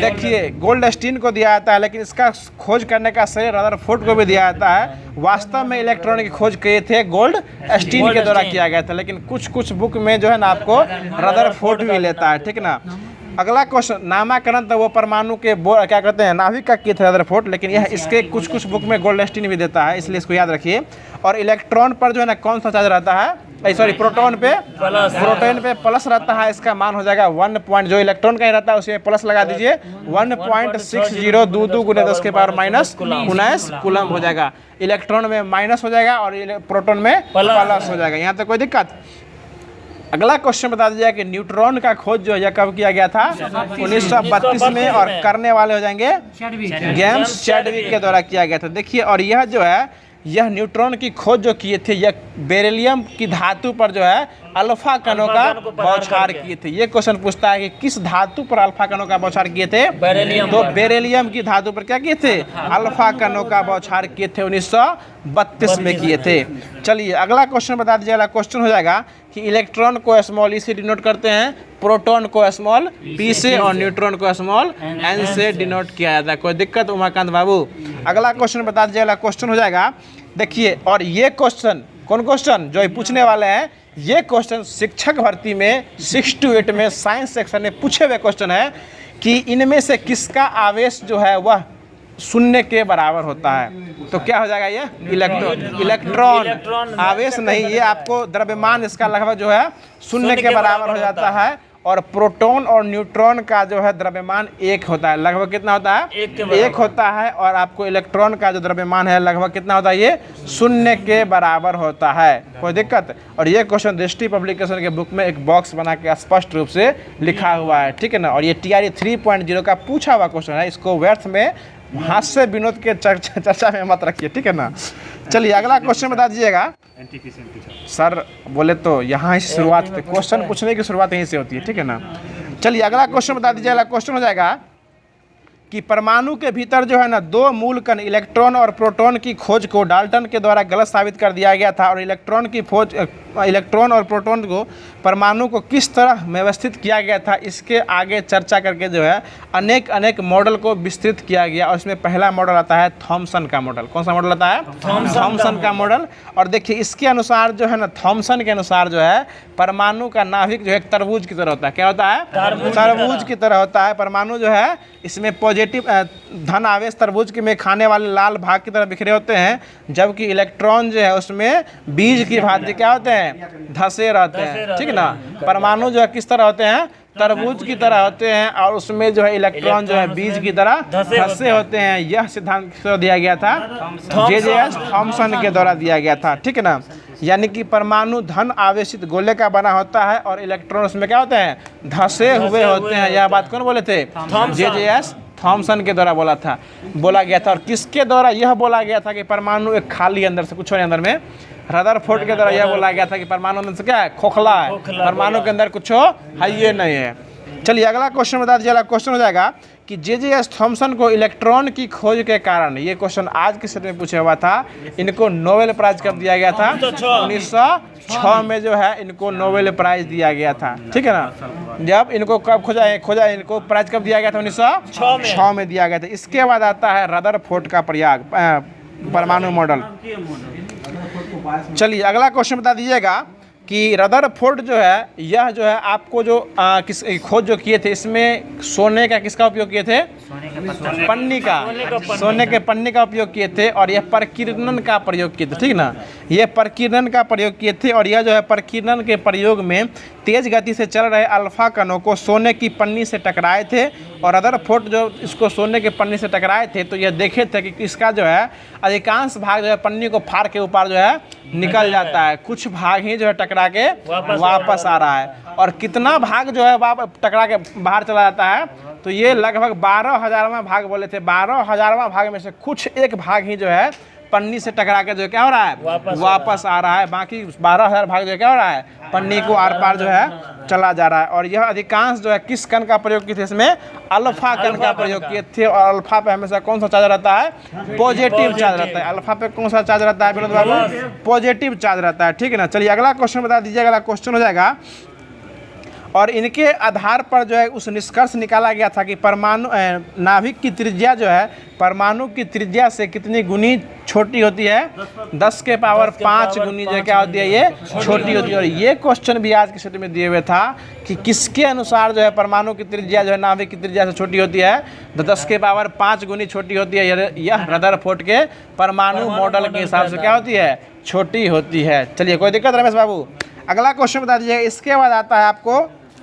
Speaker 1: देखिए गोल्डस्टीन को दिया जाता है, लेकिन इसका खोज करने का श्रेय रदरफोर्ड को भी दिया जाता है। वास्तव में इलेक्ट्रॉन की खोज किए थे गोल्डस्टीन के द्वारा किया गया था, लेकिन कुछ बुक में जो है ना आपको रदरफोर्ड भी लेता है, ठीक ना। अगला क्वेश्चन, नामकरण तो वो परमाणु के क्या कहते हैं, नाभिक का किए थे रदरफोर्ड, लेकिन यह इसके कुछ बुक में गोल्डस्टीन भी देता है, इसलिए इसको याद रखिए। और इलेक्ट्रॉन पर जो है ना कौन सा चार्ज रहता है, सॉरी प्रोटॉन पे प्लस रहता है। इसका मान हो जाएगा 1 जो इलेक्ट्रॉन का ही रहता है उसी में प्लस लगा दीजिए, 1.60 दूदू गुने 10 के पावर माइनस 19 कूलम हो जाएगा। इलेक्ट्रॉन में माइनस हो जाएगा और प्रोटॉन में प्लस हो जाएगा। यहाँ तक कोई दिक्कत। अगला क्वेश्चन बता दीजिए कि न्यूट्रॉन का खोज जो है कब किया गया था, 1932 में, और करने वाले हो जाएंगे जेम्स चैडविक के द्वारा किया गया था। देखिए और यह जो है, यह न्यूट्रॉन की खोज जो किए थे, यह बेरिलियम की धातु पर जो है अल्फा कणों का बौछार किए थे। ये क्वेश्चन पूछता है कि किस धातु पर अल्फा कणों का बौछार किए थे, तो बेरिलियम की धातु पर क्या किए थे, अल्फा कणों का बौछार किए थे, 1932 में किए थे। चलिए अगला क्वेश्चन बता दीजिए। अगला क्वेश्चन हो जाएगा कि इलेक्ट्रॉन को स्मॉल ई से डिनोट करते हैं, प्रोटॉन को स्मॉल p से और न्यूट्रॉन को स्मॉल n से डिनोट किया जाता है। कोई दिक्कत उमाकांत बाबू। अगला क्वेश्चन बता दीजिए। अगला क्वेश्चन हो जाएगा, देखिए और ये क्वेश्चन, कौन क्वेश्चन जो पूछने वाले हैं, ये क्वेश्चन शिक्षक भर्ती में 6 to 8 में साइंस सेक्शन में पूछे हुए क्वेश्चन है कि इनमें से किसका आवेश जो है वह शून्य के बराबर होता है। तो क्या हो जाएगा ये, इलेक्ट्रॉन आवेश नहीं, ये आपको द्रव्यमान इसका लगभग जो है शून्य के बराबर हो जाता है। और प्रोटॉन और न्यूट्रॉन का जो है द्रव्यमान 1 होता है, लगभग कितना होता है, 1 होता है। और आपको इलेक्ट्रॉन का जो द्रव्यमान है लगभग कितना होता है, ये 0 के बराबर होता है। कोई दिक्कत। और ये क्वेश्चन दृष्टि पब्लिकेशन के बुक में एक बॉक्स बना के स्पष्ट रूप से लिखा हुआ है, ठीक है ना। और ये TRE 3.0 का पूछा हुआ क्वेश्चन है, इसको व्यर्थ में हास्य विनोद के चर्चा में मत रखिए, ठीक है ना। चलिए अगला क्वेश्चन बता दीजिएगा। सर बोले तो यहाँ से शुरुआत, क्वेश्चन पूछने की शुरुआत यहीं से होती है, ठीक है ना। चलिए अगला क्वेश्चन बता दीजिए। अगला क्वेश्चन हो जाएगा कि परमाणु के भीतर जो है ना 2 मूल कण इलेक्ट्रॉन और प्रोटॉन की खोज को डाल्टन के द्वारा गलत साबित कर दिया गया था। और इलेक्ट्रॉन और प्रोटॉन को परमाणु को किस तरह व्यवस्थित किया गया था, इसके आगे चर्चा करके जो है अनेक मॉडल को विस्तृत किया गया। और इसमें पहला मॉडल आता है थॉमसन का मॉडल। कौन सा मॉडल आता है, थॉमसन का मॉडल। और देखिए इसके अनुसार जो है ना, थॉमसन के अनुसार जो है परमाणु का नाभिक जो है तरबूज की तरह होता है। क्या होता है, तरबूज की तरह होता है। परमाणु जो है इसमें पॉजिटिव धन आवेश तरबूज के में खाने वाले लाल भाग की तरह बिखरे होते हैं, जबकि इलेक्ट्रॉन जो है उसमें बीज की भांति क्या होते हैं, धसे रहते हैं, ठीक ना। परमाणु जो है किस तरह होते हैं, तरबूज की तरह होते हैं, और उसमें जो है इलेक्ट्रॉन जो है बीज की तरह धसे होते हैं। यह सिद्धांत दिया गया था JJS थॉमसन के द्वारा दिया गया था, ठीक है ना। यानी कि परमाणु धन आवेशित गोले का बना होता है और इलेक्ट्रॉन उसमें क्या होते हैं, धसे हुए होते हैं। यह बात कौन बोले थे, JJS थॉमसन के द्वारा बोला गया था। और किसके द्वारा यह बोला गया था कि परमाणु एक खाली अंदर से कुछ अंदर में, रदरफोर्ड के द्वारा यह बोला गया था कि परमाणु अंदर से क्या है, खोखला है, परमाणु के अंदर कुछ है ये नहीं है। चलिए अगला क्वेश्चन बता दीजिए। अगला क्वेश्चन हो जाएगा कि JJS थॉमसन को इलेक्ट्रॉन की खोज के कारण, ये क्वेश्चन आज के सेट में पूछा हुआ था, इनको नोबेल प्राइज कब दिया गया था, 1906 में जो है इनको नोबेल प्राइज दिया गया था, ठीक है ना। जब इनको कब खोजा इनको प्राइज कब दिया गया था, 1906 में दिया गया था। इसके बाद आता है रदरफोर्ड का परमाणु मॉडल। चलिए अगला क्वेश्चन बता दीजिएगा कि रदरफोर्ड जो है, यह जो है आपको जो किस खोज जो किए थे, इसमें सोने का किसका उपयोग किए थे? पन्नी का, सोने के पन्नी का उपयोग किए थे, और यह प्रकीर्णन का प्रयोग किए थे, ठीक ना। यह प्रकीर्णन का प्रयोग किए थे, और यह जो है प्रकीर्णन के प्रयोग में तेज गति से चल रहे अल्फा कणों को सोने की पन्नी से टकराए थे। और रदरफोर्ड जो इसको सोने के पन्नी से टकराए थे तो यह देखे थे कि इसका जो है अधिकांश भाग जो है पन्नी को फाड़ के ऊपर जो है निकल जाता है, कुछ भाग ही जो है टकरा के वापस आ रहा है, और कितना भाग जो है टकरा के बाहर चला जाता है, तो ये लगभग 12,000वां भाग बोले थे। 12,000वां भाग में से कुछ एक भाग ही जो है पन्नी से टकरा के जो क्या हो रहा है, वापस आ रहा है। बाकी 12,000 भाग जो क्या हो रहा है, पन्नी को आर पार जो है चला जा रहा है। और यह अधिकांश जो है किस कण का प्रयोग किए थे? इसमें अल्फा कण का प्रयोग किए थे। और अल्फा पे हमेशा कौन सा चार्ज रहता है? पॉजिटिव चार्ज रहता है। अल्फा पे कौन सा चार्ज रहता है विनोद बाबू? पॉजिटिव चार्ज रहता है, ठीक है ना। चलिए अगला क्वेश्चन बता दीजिए। अगला क्वेश्चन हो जाएगा, और इनके आधार पर जो है उस निष्कर्ष निकाला गया था कि परमाणु नाभिक की त्रिज्या जो है परमाणु की त्रिज्या से कितनी गुनी छोटी होती है? 10 के पावर 5 गुनी जो क्या होती है, ये छोटी होती है। और ये क्वेश्चन भी आज के क्षेत्र में दिए हुए था कि किसके अनुसार जो है परमाणु की त्रिज्या जो है नाभिक की त्रिज्या से छोटी होती है? तो 10 के पावर 5 गुनी छोटी होती है। यह रदरफोर्ड के परमाणु मॉडल के हिसाब से क्या होती है? छोटी होती है। चलिए कोई दिक्कत रमेश बाबू? अगला क्वेश्चन बता दीजिए। इसके बाद आता है आपको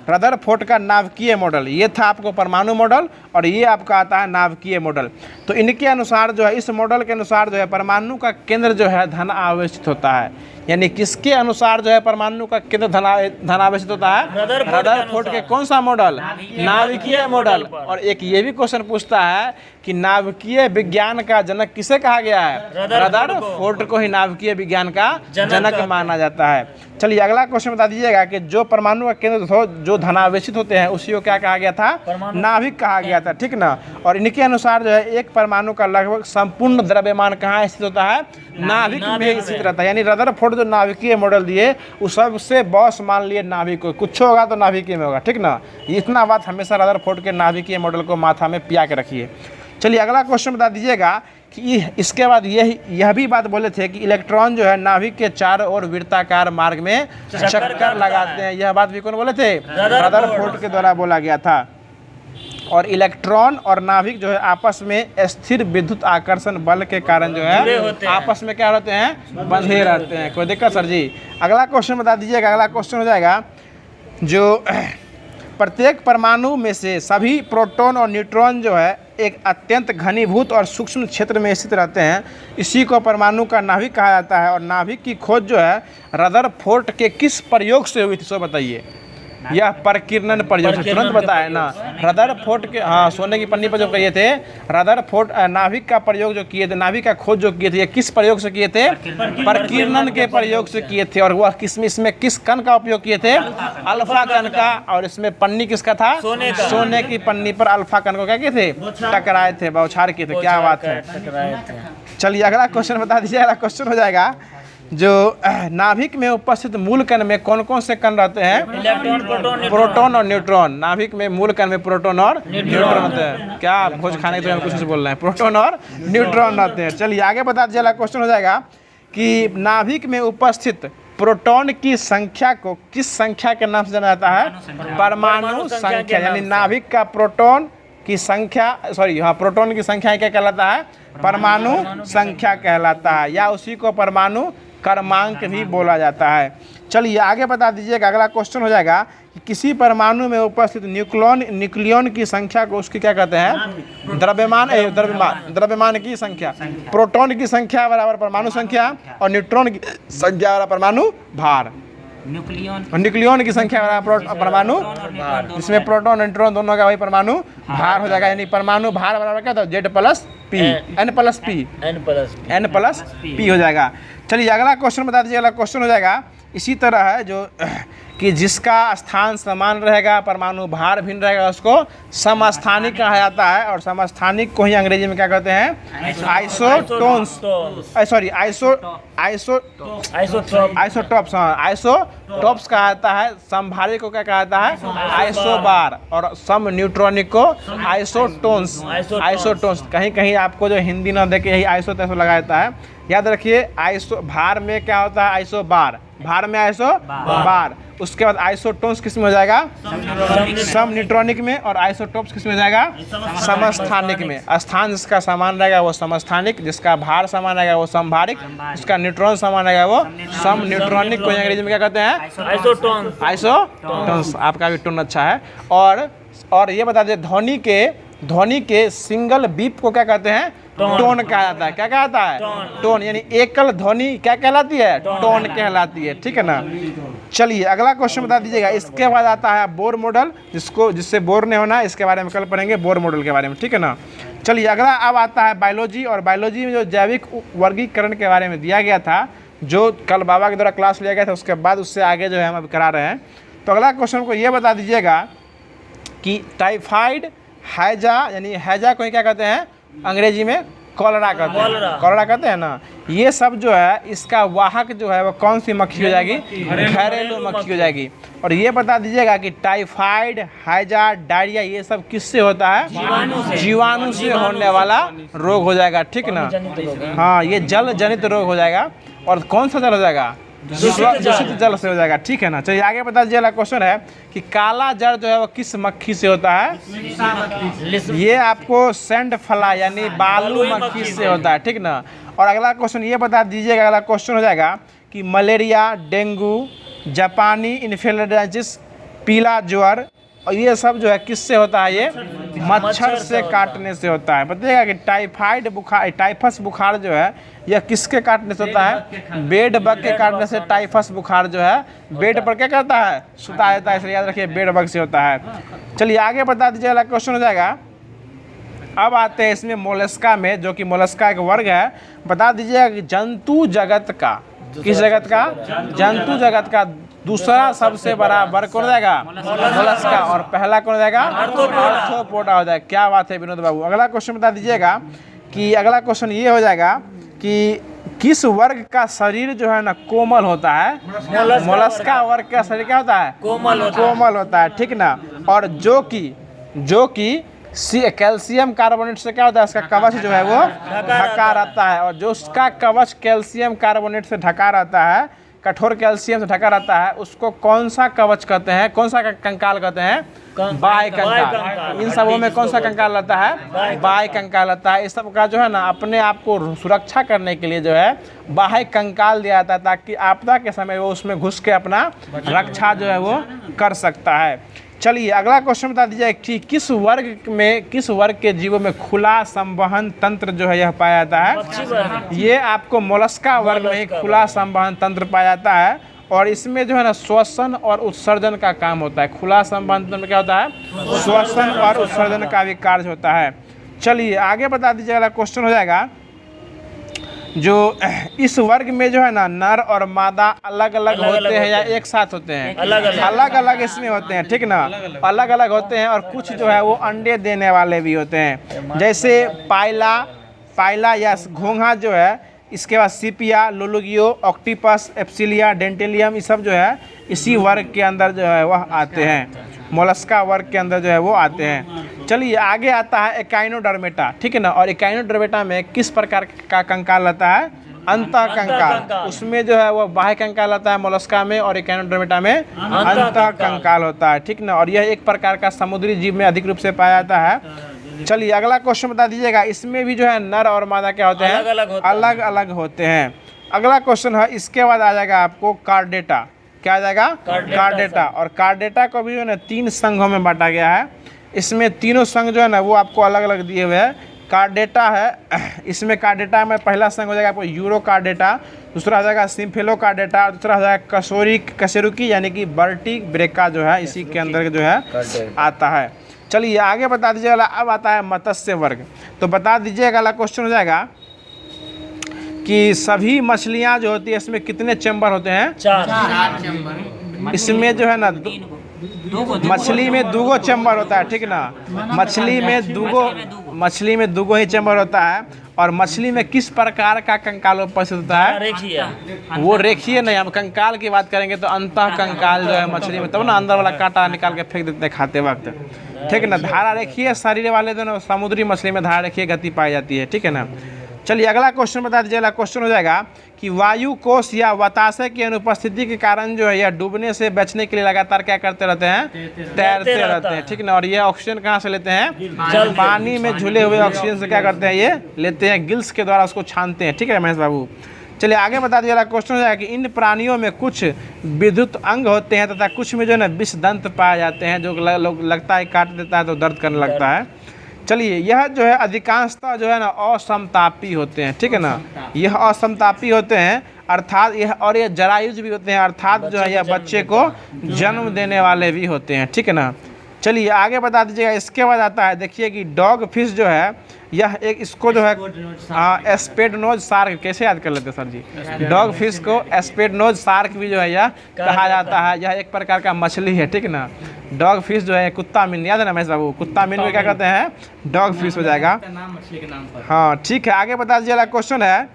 Speaker 1: रदरफोर्ड का नाभिकीय मॉडल। ये था आपको परमाणु मॉडल, और ये आपका आता है नाभिकीय मॉडल। तो इनके अनुसार जो है, इस मॉडल के अनुसार जो है परमाणु का केंद्र जो है धन आवेशित होता है। यानी किसके अनुसार जो है परमाणु का केंद्र धन आवेशित होता है? रदरफोर्ड के कौन सा मॉडल? नाभिकीय मॉडल। और एक ये भी क्वेश्चन पूछता है कि नाभिकीय विज्ञान का जनक किसे कहा गया है? रदरफोर्ड को ही नाभिकीय विज्ञान का जनक माना जाता है। चलिए अगला क्वेश्चन बता दीजिएगा कि जो परमाणु का केंद्र जो धनावेशित होते हैं उसी को क्या कहा गया था? नाभिक कहा गया था, ठीक ना। और इनके अनुसार जो है एक परमाणु का लगभग संपूर्ण द्रव्यमान कहाँ स्थित होता है? नाभिक में स्थित रहता है। यानी रदरफोर्ड जो नाभिकीय मॉडल दिए उस सबसे बॉस मान लिए नाभिक को, कुछ होगा तो नाभिकीय में होगा, ठीक ना। इतना बात हमेशा रदरफोर्ड के नाभिकीय मॉडल को माथा में पिया के रखिए। चलिए अगला क्वेश्चन बता दीजिएगा कि इसके बाद यह भी बात बोले थे कि इलेक्ट्रॉन जो है नाभिक के चारों ओर वृत्ताकार मार्ग में चक्कर लगाते हैं। यह बात भी कौन बोले थे? रदरफोर्ड के द्वारा बोला गया था। और इलेक्ट्रॉन और नाभिक जो है आपस में स्थिर विद्युत आकर्षण बल के कारण जो है आपस में क्या रहते हैं? बंधे रहते हैं। कोई दिक्कत सर जी? अगला क्वेश्चन बता दीजिएगा। अगला क्वेश्चन हो जाएगा, जो प्रत्येक परमाणु में से सभी प्रोटॉन और न्यूट्रॉन जो है एक अत्यंत घनीभूत और सूक्ष्म क्षेत्र में स्थित रहते हैं। इसी को परमाणु का नाभिक कहा जाता है। और नाभिक की खोज जो है रदरफोर्ड के किस प्रयोग से हुई थी, सो बताइए। यह प्रकीर्णन प्रयोग से, तुरंत बताया ना। रदरफोर्ड के, हाँ, सोने की पन्नी पर जो किए थे रदरफोर्ड नाभिक का प्रयोग जो किए थे, नाभिक का खोज जो किए थे, ये किस प्रयोग से किए थे? प्रकीर्णन के प्रयोग से किए थे। और वह इसमें किस कण का उपयोग किए थे? अल्फा कण का। और इसमें पन्नी किसका था? सोने की पन्नी पर अल्फा कण को क्या किए थे? टकराए थे, बौछार किए थे। क्या बात है। चलिए अगला क्वेश्चन बता दीजिए। अगला क्वेश्चन हो जाएगा, जो नाभिक में उपस्थित मूल कण में कौन कौन से कण रहते हैं? प्रोटॉन और न्यूट्रॉन। नाभिक में मूल कण में प्रोटॉन और न्यूट्रॉन होते हैं। क्या भोज खाने के तो कुछ बोल रहे हैं? प्रोटॉन और न्यूट्रॉन रहते हैं। चलिए आगे बता दीजिए। अगला क्वेश्चन हो जाएगा कि नाभिक में उपस्थित प्रोटॉन की संख्या को किस संख्या के नाम से जाना जाता है? परमाणु संख्या। यानी नाभिक का प्रोटॉन की संख्या, प्रोटॉन की संख्या क्या कहलाता है? परमाणु संख्या कहलाता है, या उसी को परमाणु क्रमांक भी बोला जाता है। चलिए आगे बता दीजिएगा। अगला क्वेश्चन हो जाएगा कि किसी परमाणु में उपस्थित न्यूक्लियन की संख्या को उसकी क्या कहते हैं? द्रव्यमान की संख्या। प्रोटॉन की संख्या बराबर परमाणु संख्या, और न्यूट्रॉन की संख्या बराबर परमाणु भार। न्यूक्लियन की संख्या बराबर परमाणु, इसमें प्रोटॉन न्यूट्रॉन दोनों का वही परमाणु भार हो जाएगा। यानी परमाणु भार बराबर क्या था? N प्लस P हो जाएगा। चलिए अगला क्वेश्चन बता दीजिए। अगला क्वेश्चन हो जाएगा इसी तरह है, जो कि जिसका स्थान समान रहेगा, परमाणु भार भिन्न रहेगा, उसको समस्थानिक कहा जाता है। और समस्थानिक को ही अंग्रेजी में क्या कहते हैं? आइसोटोप्स। टॉप्स कहा जाता है, समभारिक को क्या कहा जाता है, आइसोबार, और सम न्यूट्रॉनिक को आइसोटोन्स। आइसोटोन्स कहीं कहीं आपको जो हिंदी ना देखे यही आइसो तैसो लगा देता है, याद रखिए। आइसो भार में क्या होता है, आइसोबार, भार में आइसोबार। उसके बाद आइसोटोन्स किस में हो जाएगा, सम न्यूट्रॉनिक में, और आइसोटोप्स किस में हो जाएगा, समस्थानिक में। स्थान जिसका समान रहेगा वो समस्थानिक, जिसका भार समान रहेगा वो समभारिक, जिसका न्यूट्रॉन समान रहेगा वो सम न्यूट्रॉनिक को अंग्रेजी में क्या कहते हैं,
Speaker 2: आइसोटोन्स।
Speaker 1: आइसोटोन्स। आपका भी टोन अच्छा है। और ये बता दें, ध्वनि के सिंगल बीप को क्या कहते हैं, टोन कहा जाता है। क्या कहता है, टोन। यानी एकल ध्वनि क्या कहलाती है, टोन कहलाती है, ठीक है ना। चलिए अगला क्वेश्चन बता दीजिएगा। इसके बाद आता है बोर मॉडल, जिससे बोर नहीं होना, इसके बारे में कल पढ़ेंगे, बोर मॉडल के बारे में, ठीक है ना। चलिए अगला अब आता है बायोलॉजी, और बायोलॉजी में जो जैविक वर्गीकरण के बारे में दिया गया था, जो कल बाबा के द्वारा क्लास लिया गया था, उसके बाद उससे आगे जो है हम अब करा रहे हैं। तो अगला क्वेश्चन को ये बता दीजिएगा कि टाइफाइड, हैजा, यानी हैजा को क्या कहते हैं अंग्रेजी में, कॉलरा कहते हैं, कॉलरा कहते हैं ना। ये सब जो है इसका वाहक जो है वो कौन सी मक्खी हो जाएगी, घरेलू मक्खी हो जाएगी। और ये बता दीजिएगा कि टाइफाइड, हैजा, डायरिया ये सब किससे होता है, जीवाणु से होने वाला रोग हो जाएगा, ठीक ना। हाँ, ये जल जनित रोग हो जाएगा। और कौन सा जल हो जाएगा, दूषित जल से हो जाएगा, ठीक है ना। चलिए आगे बता दीजिए। अगला क्वेश्चन है कि काला जर जो है वो किस मक्खी से होता है, ये आपको सैंड फ्लाई यानी बालू मक्खी से होता है, ठीक ना। और अगला क्वेश्चन ये बता दीजिएगा, अगला क्वेश्चन हो जाएगा कि मलेरिया, डेंगू, जापानी इन्फ्लुएंजाइटिस, पीला ज्वर, और ये सब जो है किससे होता है, ये मच्छर से काटने से होता है। बताइएगा कि टाइफाइड बुखार, टाइफस बुखार जो है यह किसके काटने से होता है, बेड बग के काटने से टाइफस बुखार जो है बेड पर क्या करता है, सुता देता है, इसलिए याद रखिए बेड बग से होता है। चलिए आगे बता दीजिए, अगला क्वेश्चन हो जाएगा। अब आते हैं इसमें मोलस्का में, जो कि मोलस्का एक वर्ग है। बता दीजिएगा कि जंतु जगत का, किस जगत का, जंतु जगत का दूसरा सबसे बड़ा वर्ग कौन हो जाएगा, मोलस्का, और पहला कौन हो जाएगा, आर्थ्रोपोडा हो जाएगा। क्या बात है विनोद बाबू। अगला क्वेश्चन बता दीजिएगा कि अगला क्वेश्चन ये हो जाएगा कि किस वर्ग का शरीर जो है ना कोमल होता है, मोलस्का वर्ग का शरीर क्या होता है, कोमल होता है, ठीक ना। और जो कि कैल्शियम कार्बोनेट से क्या होता है, इसका कवच जो है वो ढका रहता है। और जो उसका कवच कैल्शियम कार्बोनेट से ढका रहता है, कठोर कैल्शियम से ढका रहता है, उसको कौन सा कवच कहते हैं, कौन सा कंकाल कहते हैं, बाह्य कंकाल। इन सबों में कौन सा कंकाल रहता है, बाह्य कंकाल रहता है। इस सब का जो है ना अपने आप को सुरक्षा करने के लिए जो है बाह्य कंकाल दिया जाता है, ताकि आपदा के समय वो उसमें घुस के अपना रक्षा जो है वो कर सकता है। चलिए अगला क्वेश्चन बता दीजिए कि किस वर्ग के जीवों में खुला संवहन तंत्र जो है यह पाया जाता है। ये आपको मोलस्का वर्ग में ही खुला संवहन तंत्र पाया जाता है, और इसमें जो है ना श्वसन और उत्सर्जन का काम होता है। खुला संवहन तंत्र में क्या होता है, श्वसन और उत्सर्जन का भी कार्य होता है। चलिए आगे बता दीजिए, अगला क्वेश्चन हो जाएगा। जो इस वर्ग में जो है ना नर और मादा अलग अलग होते हैं या एक साथ होते हैं, अलग अलग इसमें होते हैं, ठीक ना, अलग अलग होते हैं। और कुछ जो है वो अंडे देने वाले भी होते हैं, जैसे पाइला या घोंघा जो है, इसके बाद सीपिया, लोलुगियो, ऑक्टिपस, एप्सिलिया, डेंटेलियम, ये सब जो है इसी वर्ग के अंदर जो है वह आते हैं, मोलस्का वर्ग के अंदर जो है वो आते हैं। चलिए आगे आता है एकाइनोडर्मेटा, ठीक है ना। और एकाइनोडर्मेटा में किस प्रकार का कंकाल रहता है, अंतः कंकाल। उसमें जो है वो बाह्य कंकाल रहता है मोलस्का में, और एकाइनोडर्मेटा में अंतः कंकाल होता है, ठीक ना। और यह एक प्रकार का समुद्री जीव में अधिक रूप से पाया जाता है। चलिए अगला क्वेश्चन बता दीजिएगा। इसमें भी जो है नर और मादा क्या होते हैं, अलग अलग होते हैं। अगला क्वेश्चन है, इसके बाद आ जाएगा आपको कार्डेटा। क्या आ जाएगा, कार्डेटा। और कार्डेटा को भी जो है ना 3 संघों में बांटा गया है। इसमें तीनों संघ जो है ना वो आपको अलग अलग दिए हुए हैं। कार्डेटा है, इसमें कार्डेटा में पहला संघ हो जाएगा आपको यूरो कार्डेटा, दूसरा हो जाएगा सिम्फेलो कार्डेटा, और दूसरा हो जाएगा कशेरुकी यानी कि बर्टी ब्रेका जो है इसी के अंदर जो है आता है। चलिए आगे बता दीजिएगा। अब आता है मत्स्य वर्ग। तो बता दीजिएगा, अगला क्वेश्चन हो जाएगा कि सभी मछलियां जो होती है इसमें कितने चैम्बर होते हैं, 4 इसमें जो है ना मछली में 2 चैम्बर होता है, ठीक ना। मछली में 2 मछली में दुगो ही चैम्बर होता है। और मछली में किस प्रकार का कंकाल उपस्थित होता है?
Speaker 2: रेखीय।
Speaker 1: वो रेखीय नहीं, हम कंकाल की बात करेंगे तो अंतः कंकाल जो है मछली में, तब ना अंदर वाला कांटा निकाल के फेंक देते हैं खाते वक्त, ठीक है ना। धारा रेखीय शरीर वाले जो ना समुद्री मछली में धारा रेखीय गति पाई जाती है, ठीक है ना। चलिए अगला क्वेश्चन बता दीजिए। अगला क्वेश्चन हो जाएगा कि वायु कोष या बताशय की अनुपस्थिति के कारण जो है यह डूबने से बचने के लिए लगातार क्या करते रहते हैं? तैरते रहते हैं, ठीक ना। और ये ऑक्सीजन कहाँ से लेते हैं? पानी में झूले हुए ऑक्सीजन से क्या करते हैं? ये लेते हैं, गिल्स के द्वारा उसको छानते हैं, ठीक है महेश बाबू। चलिए आगे बता दीजिए। क्वेश्चन हो जाएगा कि इन प्राणियों में कुछ विद्युत अंग होते हैं तथा कुछ में जो है ना विष दंत पाए जाते हैं, जो लगता है काट देता है तो दर्द करने लगता है। चलिए यह जो है अधिकांशतः जो है ना असमतापी होते हैं, ठीक है ना। यह असमतापी होते हैं अर्थात ये जरायुज भी होते हैं, अर्थात जो है यह बच्चे को जन्म देने वाले भी होते हैं, ठीक है ना। चलिए आगे बता दीजिएगा। इसके बाद आता है, देखिए कि डॉग फिश जो है यह एक इसको जो है एस्पेडनोज शार्क, कैसे याद कर लेते हैं सर जी? डॉग फिश को एस्पेडनोज शार्क भी जो है यह कहा जाता है। यह एक प्रकार का मछली है, ठीक है ना। डॉग फिश जो है कुत्ता मीन, याद है ना महेश बाबू? कुत्ता मीन में क्या कहते हैं? डॉग फिश हो जाएगा। हाँ ठीक है, आगे बता दीजिए। क्वेश्चन है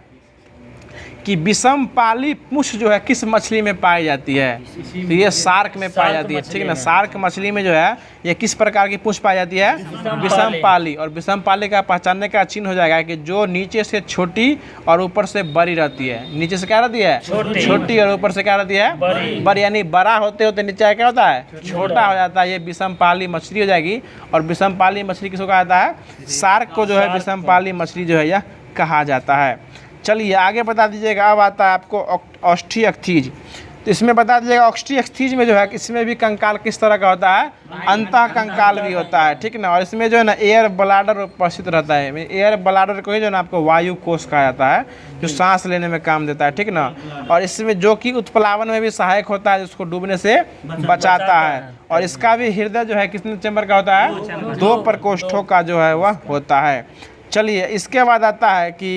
Speaker 1: कि विषम पाली पूंछ जो है किस मछली में पाई जाती है? तो ये शार्क में पाई जाती है, ठीक है ना। शार्क मछली में जो है ये किस प्रकार की पूंछ पाई जाती है? विषम पाली। और विषम पाली का पहचानने का चिन्ह हो जाएगा कि जो नीचे से छोटी और ऊपर से बड़ी रहती है। नीचे से क्या रहती है? छोटी और ऊपर से क्या रहती है? बड़ी। यानी बड़ा होते होते नीचे क्या होता है? छोटा हो जाता है। ये विषम पाली मछली हो जाएगी। और विषम पाली मछली किसको कहा जाता है? शार्क को जो है विषम पाली मछली जो है यह कहा जाता है। चलिए आगे बता दीजिएगा। अब आता है आपको ऑस्ट्रिएक्थीज। तो इसमें बता दीजिएगा ऑस्ट्रिएक्थीज में जो है इसमें भी कंकाल किस तरह का होता है? अंतः कंकाल भी होता है, ठीक ना। और इसमें जो है ना एयर ब्लाडर उपस्थित रहता है। एयर ब्लाडर को ही जो है ना आपको वायु कोष कहा जाता है, जो सांस लेने में काम देता है, ठीक ना। और इसमें जो कि उत्प्लावन में भी सहायक होता है, जिसको डूबने से बचाता है। और इसका भी हृदय जो है कितने चैम्बर का होता है? 2 प्रकोष्ठों का जो है वह होता है। चलिए इसके बाद आता है कि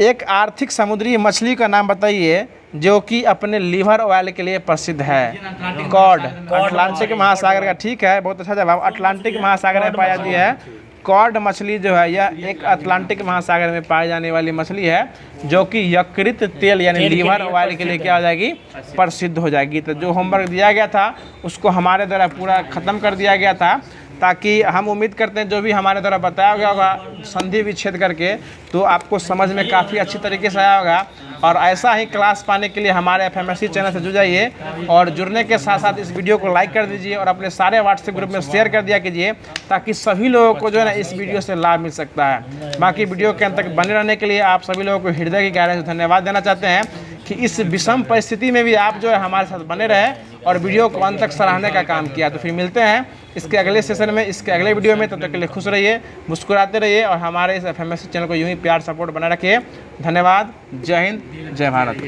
Speaker 1: एक आर्थिक समुद्री मछली का नाम बताइए जो कि अपने लिवर ऑयल के लिए प्रसिद्ध है। कॉड, अटलांटिक महासागर का, ठीक है, बहुत अच्छा जवाब। अटलांटिक महासागर में पाई जाती है। कॉड मछली जो है यह एक अटलांटिक महासागर में पाई जाने वाली मछली है, जो कि यकृत तेल यानी लीवर ऑयल के लिए क्या हो जाएगी? प्रसिद्ध हो जाएगी। तो जो होमवर्क दिया गया था उसको हमारे द्वारा पूरा ख़त्म कर दिया गया था, ताकि हम उम्मीद करते हैं जो भी हमारे द्वारा बताया गया होगा संधि विच्छेद करके, तो आपको समझ में काफ़ी अच्छी तरीके से आया होगा। और ऐसा ही क्लास पाने के लिए हमारे FMSC चैनल से जुड़ जाइए। और जुड़ने के साथ साथ इस वीडियो को लाइक कर दीजिए और अपने सारे व्हाट्सएप ग्रुप में शेयर कर दिया कीजिए, ताकि सभी लोगों को जो है ना इस वीडियो से लाभ मिल सकता है। बाकी वीडियो के अंत तक बने रहने के लिए आप सभी लोगों को हृदय की गहराई से धन्यवाद देना चाहते हैं कि इस विषम परिस्थिति में भी आप जो है हमारे साथ बने रहे और वीडियो को अंत तक सराहने का काम किया। तो फिर मिलते हैं इसके अगले सेशन में, इसके अगले वीडियो में। तब तक के लिए खुश रहिए, मुस्कुराते रहिए और हमारे इस FMSC चैनल को यूं ही प्यार सपोर्ट बनाए रखिए। धन्यवाद। जय हिंद, जय भारत।